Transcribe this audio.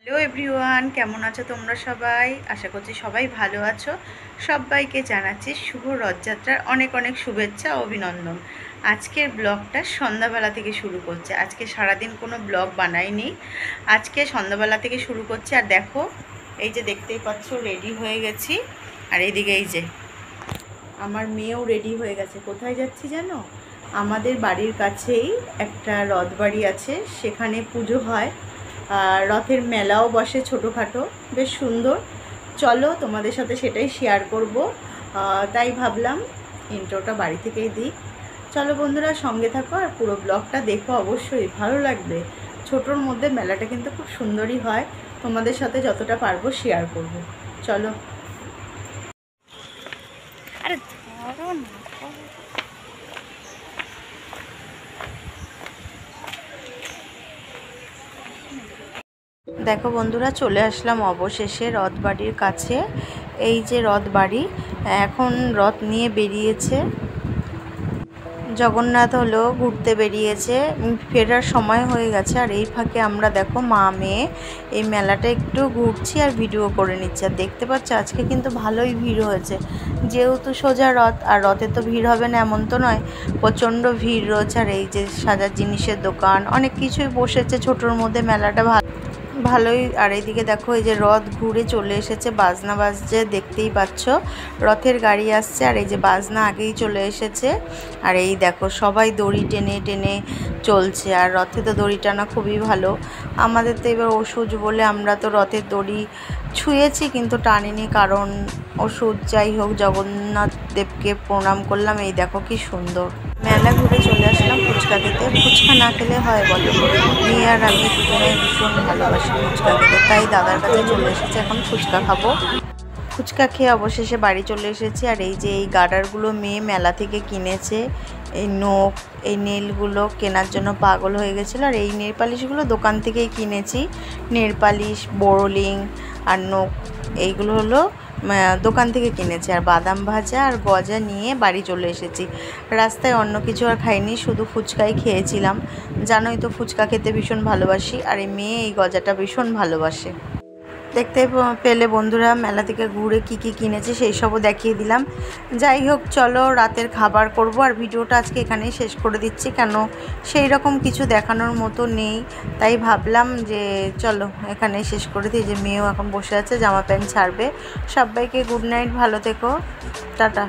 Hello everyone, কেমন আছো তোমরা সবাই? আশা করছি সবাই ভালো আছো। সবাইকে জানাচ্ছি শুভ রথযাত্রার অনেক অনেক শুভেচ্ছা ও অভিনন্দন। আজকের ব্লগটা সন্ধ্যাবেলা থেকে শুরু করছে। আজকে সারাদিন কোনো ব্লগ বানাইনি, আজকে সন্ধ্যাবেলা থেকে শুরু করছে। আর দেখো, এই যে দেখতেই পাচ্ছ রেডি হয়ে গেছি। আর এইদিকে এই যে আমার মেয়েও রেডি হয়ে গেছে। কোথায় যাচ্ছি জানো? আমাদের বাড়ির কাছেই একটা রথ বাড়ি আছে, সেখানে পুজো হয়। আর রথের মেলাও বসে ছোটোখাটো, বেশ সুন্দর। চলো তোমাদের সাথে সেটাই শেয়ার করব। তাই ভাবলাম ইন্ট্রোটা বাড়ি থেকেই দিই। চলো বন্ধুরা, সঙ্গে থাকো আর পুরো ব্লগটা দেখো, অবশ্যই ভালো লাগবে। ছোটোর মধ্যে মেলাটা কিন্তু খুব সুন্দরই হয়। তোমাদের সাথে যতটা পারবো শেয়ার করব। চলো। আরে ধরো না। দেখো বন্ধুরা, চলে আসলাম অবশেষে রথবাড়ির কাছে। এই যে রথবাড়ি, এখন রথ নিয়ে বেরিয়েছে। জগন্নাথ হলো ঘুরতে বেরিয়েছে, ফেরার সময় হয়ে গেছে। আর এই ফাঁকে আমরা দেখো মা মেয়ে এই মেলাটা একটু ঘুরছি আর ভিডিও করে নিচ্ছি। আর দেখতে পাচ্ছ আজকে কিন্তু ভালোই ভিড় হয়েছে, যেহেতু সোজা রথ। আর রথে তো ভিড় হবে না এমন তো নয়, প্রচণ্ড ভিড় রয়েছে। আর এই যে সাজার জিনিসের দোকান, অনেক কিছুই বসেছে ছোটোর মধ্যে। মেলাটা ভালোই। আর এইদিকে দেখো, এই যে রথ ঘুরে চলে এসেছে, বাজনা বাজছে, দেখতেই পাচ্ছ রথের গাড়ি আসছে। আর এই যে বাজনা আগেই চলে এসেছে। আর এই দেখো সবাই দড়ি টেনে টেনে চলছে। আর রথে তো দড়ি টানা খুবই ভালো। আমাদের তো এবার ওষুধ বলে আমরা তো রথের দড়ি ছুঁয়েছি কিন্তু টানিনি, কারণ ওষুধ। যাই হোক, জগন্নাথ দেবকে প্রণাম করলাম। এই দেখো কি সুন্দর। মেলা ঘুরে চলে আসলাম ফুচকা খেতে। ফুচকা না খেলে হয় বলো? মেয়ে আর আমি দুজনে ভীষণ ভালোবাসি ফুচকা খেতে, তাই দাদার কাছে চলে এসেছি, এখন ফুচকা খাবো। ফুচকা খেয়ে অবশেষে বাড়ি চলে এসেছি। আর এই যে এই গার্ডারগুলো মেয়ে মেলা থেকে কিনেছে। এই নোক, এই নেলগুলো কেনার জন্য পাগল হয়ে গেছিলো। আর এই নেল পালিশগুলো দোকান থেকেই কিনেছি। নেল পালিশ, বোরোলিং আর নোক, এইগুলো হলো দোকান থেকে কিনেছি। আর বাদাম ভাজা আর গজা নিয়ে বাড়ি চলে এসেছি। রাস্তায় অন্য কিছু আর খাইনি, শুধু ফুচকাই খেয়েছিলাম। জানোই তো ফুচকা খেতে ভীষণ ভালোবাসি। আর এই মেয়ে এই গজাটা ভীষণ ভালোবাসে। দেখতে পেলে বন্ধুরা, মেলা থেকে ঘুরে কি কি কিনেছে সেই সবও দেখিয়ে দিলাম। যাই হোক, চলো রাতের খাবার করব। আর ভিডিওটা আজকে এখানেই শেষ করে দিচ্ছি, কেন সেই রকম কিছু দেখানোর মতো নেই। তাই ভাবলাম যে চলো এখানেই শেষ করে দিই। যে মেয়েও এখন বসে আছে, জামা প্যান্ট ছাড়বে। সবাইকে গুড নাইট, ভালো থেকো, টাটা।